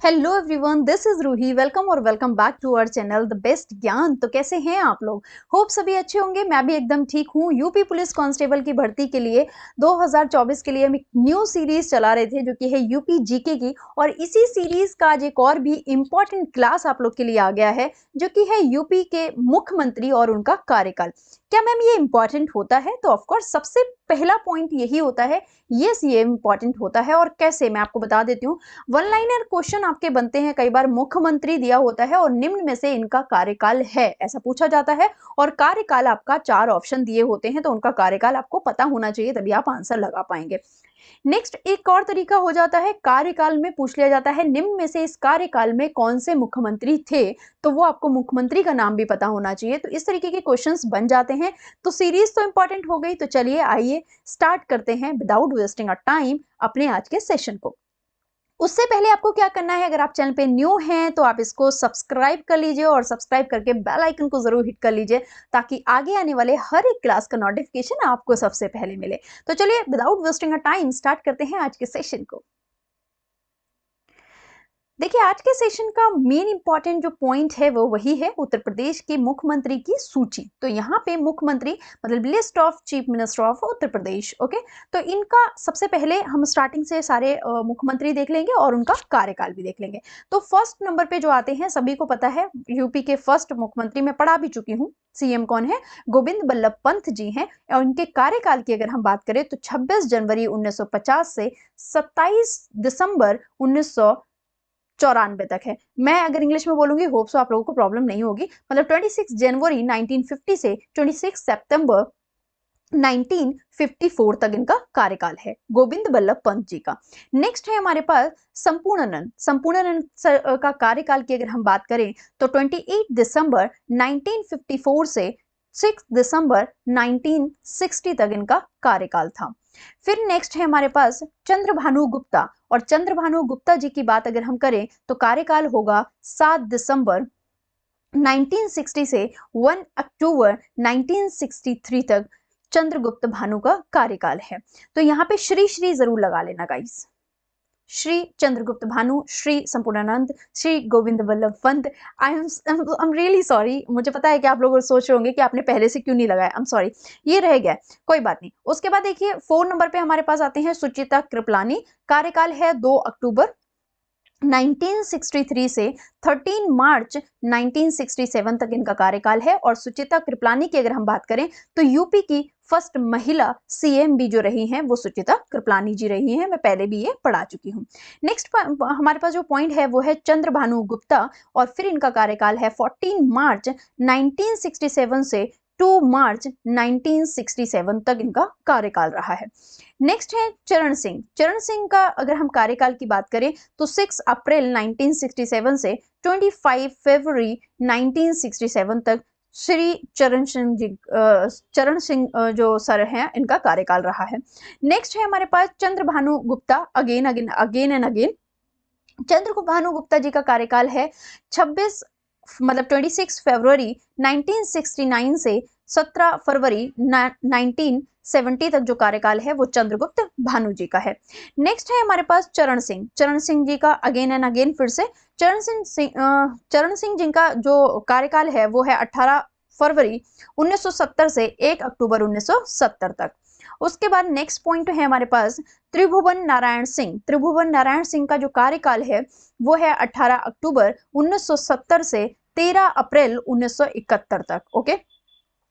Hello everyone, this is Ruhi. Welcome और welcome back to our channel the best Gyan. तो कैसे हैं आप लोग? होप सभी अच्छे होंगे। मैं भी एकदम ठीक हूँ। यूपी पुलिस कांस्टेबल की भर्ती के लिए 2024 के लिए हम एक न्यू सीरीज चला रहे थे जो कि है यूपी जीके की, और इसी सीरीज का आज एक और भी इम्पोर्टेंट क्लास आप लोग के लिए आ गया है जो कि है यूपी के मुख्यमंत्री और उनका कार्यकाल। क्या मैम ये इंपॉर्टेंट होता है? तो ऑफकोर्स सबसे पहला पॉइंट यही होता है। यस, ये इंपॉर्टेंट होता है। और कैसे, मैं आपको बता देती हूँ। वन लाइनर क्वेश्चन आपके बनते हैं। कई बार मुख्यमंत्री दिया होता है और निम्न में से इनका कार्यकाल है, ऐसा पूछा जाता है। और कार्यकाल आपका 4 ऑप्शन दिए होते हैं, तो उनका कार्यकाल आपको पता होना चाहिए, तभी आप आंसर लगा पाएंगे। नेक्स्ट एक और तरीका हो जाता है, कार्यकाल में पूछ लिया जाता है निम्न में से इस कार्यकाल में कौन से मुख्यमंत्री थे, तो वो आपको मुख्यमंत्री का नाम भी पता होना चाहिए। तो इस तरीके के क्वेश्चंस बन जाते हैं। तो सीरीज तो इंपॉर्टेंट हो गई। तो चलिए आइए स्टार्ट करते हैं विदाउट वेस्टिंग अ टाइम अपने आज के सेशन को। उससे पहले आपको क्या करना है, अगर आप चैनल पे न्यू हैं तो आप इसको सब्सक्राइब कर लीजिए और सब्सक्राइब करके बेल आइकन को जरूर हिट कर लीजिए ताकि आगे आने वाले हर एक क्लास का नोटिफिकेशन आपको सबसे पहले मिले। तो चलिए without wasting a time start करते हैं आज के सेशन को। देखिए, आज के सेशन का मेन इंपॉर्टेंट जो पॉइंट है वो वही है उत्तर प्रदेश के मुख्यमंत्री की सूची। तो यहाँ पे मुख्यमंत्री मतलब list of chief minister of Uttar Pradesh. Okay, तो इनका सबसे पहले हम स्टार्टिंग से सारे मुख्यमंत्री देख लेंगे और उनका कार्यकाल भी देख लेंगे। तो फर्स्ट नंबर पे जो आते हैं, सभी को पता है यूपी के फर्स्ट मुख्यमंत्री मैं पढ़ा भी चुकी हूँ। सीएम कौन है? गोविंद बल्लभ पंत जी हैं। और उनके कार्यकाल की अगर हम बात करें तो 26 जनवरी 1950 से 27 दिसंबर 1994 तक है। मैं अगर इंग्लिश में बोलूंगी, होप सो आप लोगों को प्रॉब्लम नहीं होगी। मतलब 26 जनवरी 1950 से 26 सितंबर 1954 तक इनका कार्यकाल है, गोविंद बल्लभ पंत जी का। नेक्स्ट है हमारे पास संपूर्णानंद। संपूर्णानंद का कार्यकाल की अगर हम बात करें तो 28 दिसंबर 1954 से 6 दिसंबर 1960 तक इनका कार्यकाल था। फिर नेक्स्ट है हमारे पास चंद्रभानु गुप्ता। और चंद्रभानु गुप्ता जी की बात अगर हम करें तो कार्यकाल होगा 7 दिसंबर 1960 से 1 अक्टूबर 1963 तक चंद्रगुप्त भानु का कार्यकाल है। तो यहाँ पे श्री श्री जरूर लगा लेना guys. Shri Chandragupta Bhanu, Shri Sampurnanand, Shri Govind Ballabh Pant. I am really sorry. मुझे पता है कि आप लोग सोच रहे होंगे कि आपने पहले से क्यों नहीं लगाया। आई एम सॉरी, ये रह गया, कोई बात नहीं। उसके बाद देखिए 4 नंबर पे हमारे पास आते हैं सुचिता कृपलानी। कार्यकाल है 2 अक्टूबर 1963 से 13 मार्च 1967 तक इनका कार्यकाल है। और सुचिता कृपलानी की अगर हम बात करें तो यूपी की फर्स्ट महिला सीएम भी जो रही हैं वो सुचिता कृपलानी जी रही हैं। मैं पहले भी ये पढ़ा चुकी हूँ। नेक्स्ट हमारे पास जो पॉइंट है वो है चंद्रभानु गुप्ता। और फिर इनका कार्यकाल है 14 मार्च 1967 से 2 मार्च 1967 तक इनका कार्यकाल रहा है। नेक्स्ट है चरण सिंह। चरण सिंह का अगर हम कार्यकाल की बात करें तो 6 अप्रैल 1967 से 25 फरवरी 1967 तक श्री चरण सिंह जी जो सर हैं इनका कार्यकाल रहा है। नेक्स्ट है हमारे पास Chandrabhanu Gupta. Again and again Chandrabhanu Gupta ji का कार्यकाल है 26 फरवरी 1969 से 17 फरवरी 1970 तक जो कार्यकाल है वो चंद्रगुप्त भानु जी का है। नेक्स्ट है हमारे पास चरण सिंह। चरण सिंह जी का अगेन एंड अगेन फिर से चरण सिंह जी का जो कार्यकाल है वो है 18 फरवरी 1970 से 1 अक्टूबर 1970 तक। उसके बाद नेक्स्ट पॉइंट है हमारे पास त्रिभुवन नारायण सिंह। त्रिभुवन नारायण सिंह का जो कार्यकाल है वो है 18 अक्टूबर 1970 से 13 अप्रैल 1971 तक। ओके,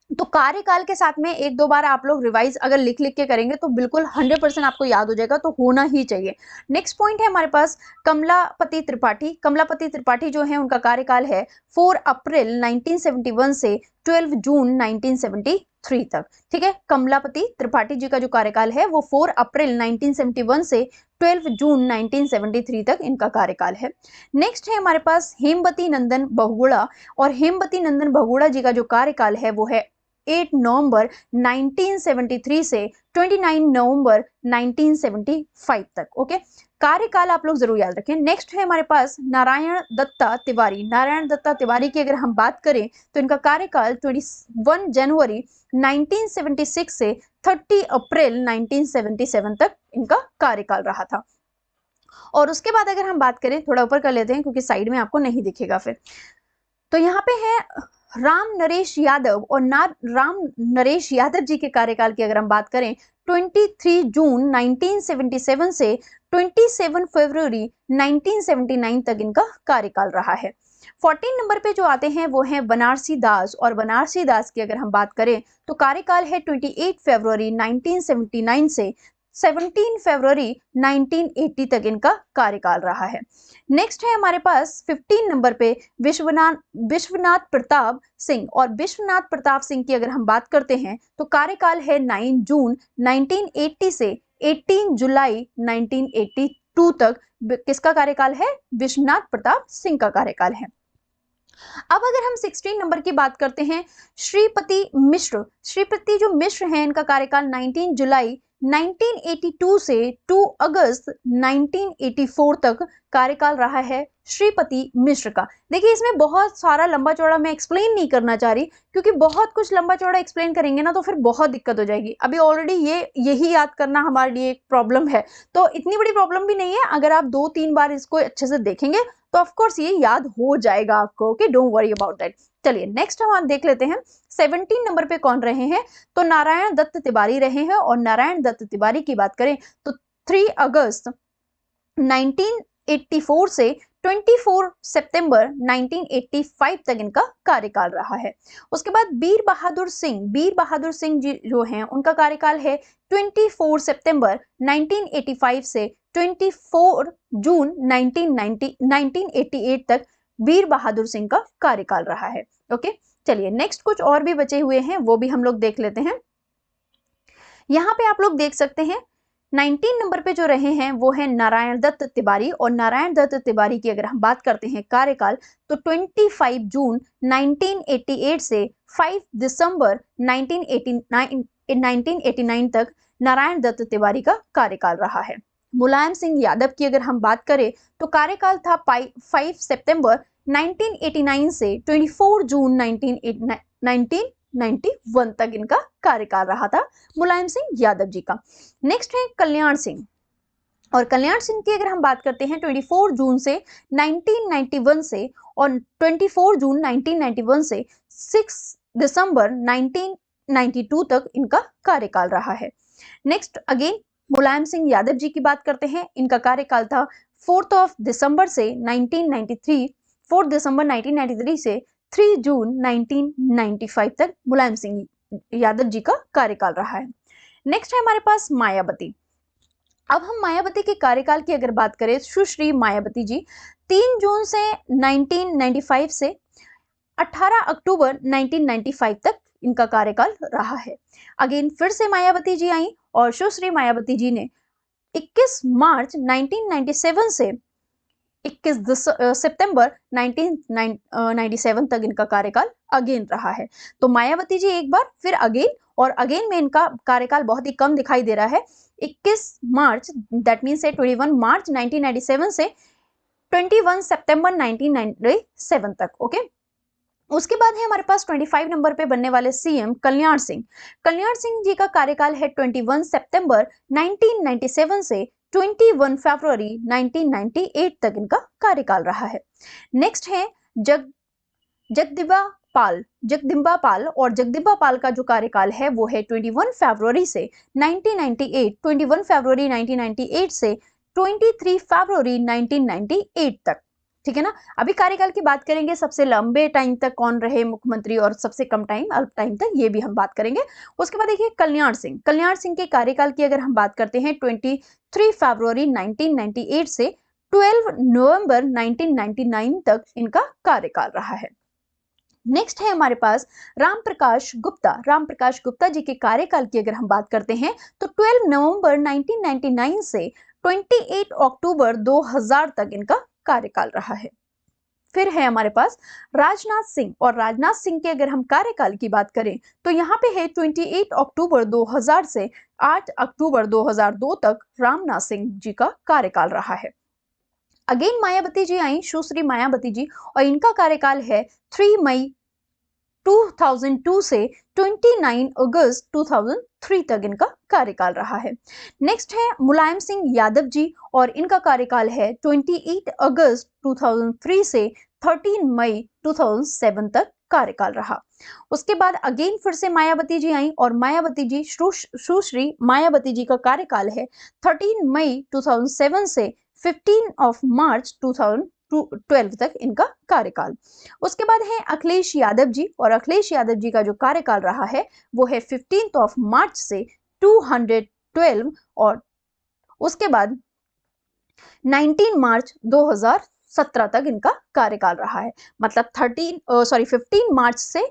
तो कार्यकाल के साथ में एक दो बार आप लोग रिवाइज अगर लिख के करेंगे तो बिल्कुल 100% आपको याद हो जाएगा, तो होना ही चाहिए। नेक्स्ट पॉइंट है हमारे पास कमलापति त्रिपाठी। कमलापति त्रिपाठी जो है उनका कार्यकाल है 4 अप्रैल 1971 से 12 जून 1973 तक। ठीक है, कमलापति त्रिपाठी जी का जो कार्यकाल है वो 4 अप्रैल 1971 से 12 जून 1973 तक इनका कार्यकाल है। नेक्स्ट है हमारे पास हेमवती नंदन बहुगुणा। और हेमवती नंदन बहुगुणा जी का जो कार्यकाल है वो है 8 नवंबर 1973 से 29 नवंबर 1975 तक। ओके, कार्यकाल आप लोग जरूर याद रखें। नेक्स्ट है हमारे पास नारायण दत्ता तिवारी। नारायण दत्ता तिवारी की अगर हम बात करें तो इनका कार्यकाल 21 जनवरी 1976 से 30 अप्रैल 1977 तक इनका कार्यकाल रहा था। और उसके बाद अगर हम बात करें, थोड़ा ऊपर कर लेते हैं क्योंकि साइड में आपको नहीं दिखेगा फिर, तो यहाँ पे है राम नरेश यादव और राम नरेश यादव जी के कार्यकाल की अगर हम बात करें 23 जून 1977 से 27 फरवरी 1979 तक इनका कार्यकाल रहा है। 14 नंबर पे जो आते हैं वो हैं बनारसी दास, और बनारसी दास की अगर हम बात करें तो कार्यकाल है 28 फरवरी 1979 से 17 फरवरी 1980 तक इनका कार्यकाल रहा है। नेक्स्ट है हमारे पास 15 नंबर पे विश्वनाथ प्रताप सिंह, और विश्वनाथ प्रताप सिंह की अगर हम बात करते हैं तो कार्यकाल है 9 जून 1980 से 18 जुलाई 1982 तक किसका कार्यकाल है? विश्वनाथ प्रताप सिंह का कार्यकाल है। अब अगर हम 16 नंबर की बात करते हैं, श्रीपति मिश्र, श्रीपति जो मिश्र हैं इनका कार्यकाल 19 जुलाई 1982 से 2 अगस्त 1984 तक कार्यकाल रहा है श्रीपति मिश्र का। देखिए इसमें बहुत सारा लंबा चौड़ा मैं एक्सप्लेन नहीं करना चाह रही, क्योंकि बहुत कुछ लंबा चौड़ा एक्सप्लेन करेंगे ना तो फिर बहुत दिक्कत हो जाएगी। अभी ऑलरेडी यही याद करना हमारे लिए एक प्रॉब्लम है, तो इतनी बड़ी प्रॉब्लम भी नहीं है। अगर आप 2-3 बार इसको अच्छे से देखेंगे तो ऑफ कोर्स ये याद हो जाएगा आपको। Okay, don't worry about that. चलिए नेक्स्ट हम देख लेते हैं 17 नंबर पे कौन रहे हैं, तो नारायण दत्त तिवारी रहे हैं। और नारायण दत्त तिवारी की बात करें तो 3 अगस्त 1984 से 24 सितंबर 1985 तक इनका कार्यकाल रहा है। उसके बाद वीर बहादुर सिंह जी जो हैं उनका कार्यकाल है 24 सितंबर 1985 से 24 जून 1988 तक वीर बहादुर सिंह का कार्यकाल रहा है। ओके, चलिए नेक्स्ट कुछ और भी बचे हुए हैं वो भी हम लोग देख लेते हैं। यहाँ पे आप लोग देख सकते हैं 19 नंबर पे जो रहे हैं वो है नारायण दत्त तिवारी, और नारायण दत्त तिवारी की अगर हम बात करते हैं कार्यकाल तो 25 जून 1988 से 5 दिसंबर 1989 तक नारायण दत्त तिवारी का कार्यकाल रहा है। मुलायम सिंह यादव की अगर हम बात करें तो कार्यकाल था 5 सितंबर 1989 से 24 जून 1991 तक इनका कार्यकाल रहा था मुलायम सिंह यादव जी का। नेक्स्ट है कल्याण सिंह, और कल्याण सिंह की अगर हम बात करते हैं 24 जून से 1991 से और 24 जून 1991 से 6 दिसंबर 1992 तक इनका कार्यकाल रहा है। नेक्स्ट अगेन मुलायम सिंह यादव जी की बात करते हैं, इनका कार्यकाल था 4 दिसंबर 1993 से 3 जून 1995 तक मुलायम सिंह यादव जी का कार्यकाल रहा है। नेक्स्ट है हमारे पास मायावती। अब हम मायावती के कार्यकाल की अगर बात करें, सुश्री मायावती जी 3 जून से 1995 से 18 अक्टूबर 1995 तक इनका कार्यकाल रहा है। अगेन फिर से मायावती जी आई और सुश्री मायावती जी ने 21 मार्च 1997 से 21 सितंबर 1997 तक इनका कार्यकाल अगेन रहा है। तो मायावती जी एक बार फिर अगेन, और अगेन में इनका कार्यकाल बहुत ही कम दिखाई दे रहा है। 21 मार्च दैट मीन्स 21 मार्च 1997 से 21 सितंबर 1997 तक। ओके, उसके बाद है हमारे पास 25 नंबर पे बनने वाले सीएम कल्याण सिंह। कल्याण सिंह जी का कार्यकाल है 21 सितंबर 1997 से 21 फरवरी 1998 तक इनका कार्यकाल रहा है। नेक्स्ट है जगदम्बा पाल, और जगदम्बा पाल का जो कार्यकाल है वो है 21 फरवरी से 1998 से 23 फरवरी 1998 तक। ठीक है ना। अभी कार्यकाल की बात करेंगे, सबसे लंबे टाइम तक कौन रहे मुख्यमंत्री और सबसे कम टाइम अल्प टाइम तक, ये भी हम बात करेंगे। उसके बाद देखिए कल्याण सिंह के कार्यकाल की अगर हम बात करते हैं 23 फरवरी 1998 से 12 नवंबर 1999 तक इनका कार्यकाल रहा है। नेक्स्ट है हमारे पास रामप्रकाश गुप्ता जी के कार्यकाल की अगर हम बात करते हैं तो 12 नवंबर 1999 से 28 अक्टूबर 2000 तक इनका कार्यकाल रहा है। फिर है हमारे पास राजनाथ सिंह, और राजनाथ सिंह के अगर हम कार्यकाल की बात करें तो यहाँ पे है 28 अक्टूबर 2000 से 8 अक्टूबर 2002 तक राजनाथ सिंह जी का कार्यकाल रहा है। अगेन मायावती जी आई, सुश्री मायावती जी, और इनका कार्यकाल है 3 मई 2002 से 29 अगस्त 2003 तक इनका कार्यकाल रहा है। नेक्स्ट है मुलायम सिंह यादव जी और इनका कार्यकाल है 28 अगस्त 2003 से 13 मई 2007 तक कार्यकाल रहा। उसके बाद अगेन फिर से मायावती जी आई और मायावती जी सुश्री मायावती जी का कार्यकाल है 13 मई 2007 से 15 मार्च 2012 तक इनका कार्यकाल। उसके बाद है अखिलेश यादव जी और अखिलेश यादव जी का जो कार्यकाल रहा है वो है 15 मार्च से 212 और उसके बाद 19 मार्च 2017 तक इनका कार्यकाल रहा है। मतलब 15 मार्च से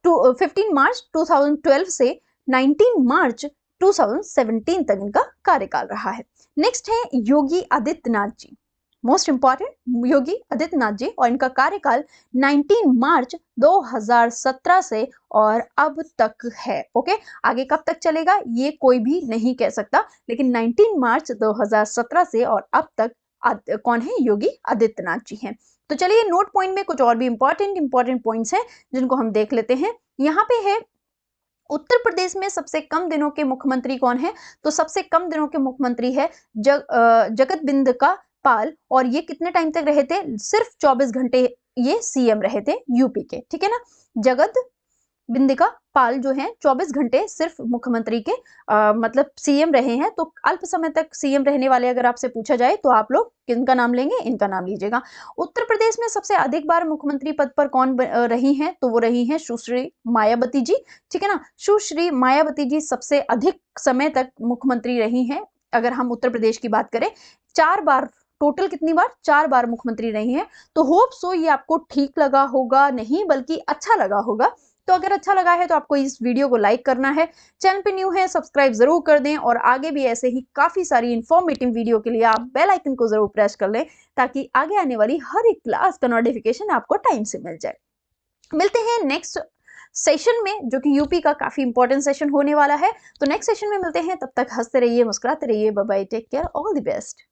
15 मार्च 2012 से 19 मार्च 2017 तक इनका कार्यकाल रहा है। नेक्स्ट है योगी आदित्यनाथ जी, मोस्ट इंपॉर्टेंट योगी आदित्यनाथ जी और इनका कार्यकाल 19 मार्च 2017 से और अब तक है। ओके, आगे कब तक चलेगा ये कोई भी नहीं कह सकता, लेकिन 19 मार्च 2017 से और अब तक कौन है? योगी आदित्यनाथ जी हैं। तो चलिए नोट पॉइंट में कुछ और भी इंपॉर्टेंट पॉइंट्स हैं जिनको हम देख लेते हैं। यहाँ पे है उत्तर प्रदेश में सबसे कम दिनों के मुख्यमंत्री कौन है? तो सबसे कम दिनों के मुख्यमंत्री है जगतबिंदका पाल और ये कितने टाइम तक रहे थे? सिर्फ 24 घंटे ये सीएम रहे थे यूपी के, ठीक है ना। जगतबिंदिका पाल जो हैं 24 घंटे सिर्फ मुख्यमंत्री के मतलब सीएम रहे हैं। तो अल्प समय तक सीएम रहने वाले अगर आपसे पूछा जाए तो आप लोग किनका नाम लेंगे? इनका नाम लीजिएगा। उत्तर प्रदेश में सबसे अधिक बार मुख्यमंत्री पद पर कौन रही हैं? तो वो रही हैं सुश्री मायावती जी, ठीक है ना। सुश्री मायावती जी सबसे अधिक समय तक मुख्यमंत्री रही हैं। अगर हम उत्तर प्रदेश की बात करें 4 बार, टोटल कितनी बार? 4 बार मुख्यमंत्री रही हैं। तो होप सो ये आपको ठीक लगा होगा, नहीं बल्कि अच्छा लगा होगा। तो अगर अच्छा लगा है तो आपको इस वीडियो को लाइक करना है, चैनल पे न्यू है सब्सक्राइब जरूर कर दें और आगे भी ऐसे ही काफी सारी इंफॉर्मेटिव वीडियो के लिए आप बेल आइकन को जरूर प्रेस कर लें ताकि आगे आने वाली हर एक क्लास का नोटिफिकेशन आपको टाइम से मिल जाए। मिलते हैं नेक्स्ट सेशन में जो कि यूपी का काफी इंपॉर्टेंट सेशन होने वाला है। तो नेक्स्ट सेशन में मिलते हैं, तब तक हंसते रहिए, मुस्कुराते रहिए। Bye bye, take care, all the best.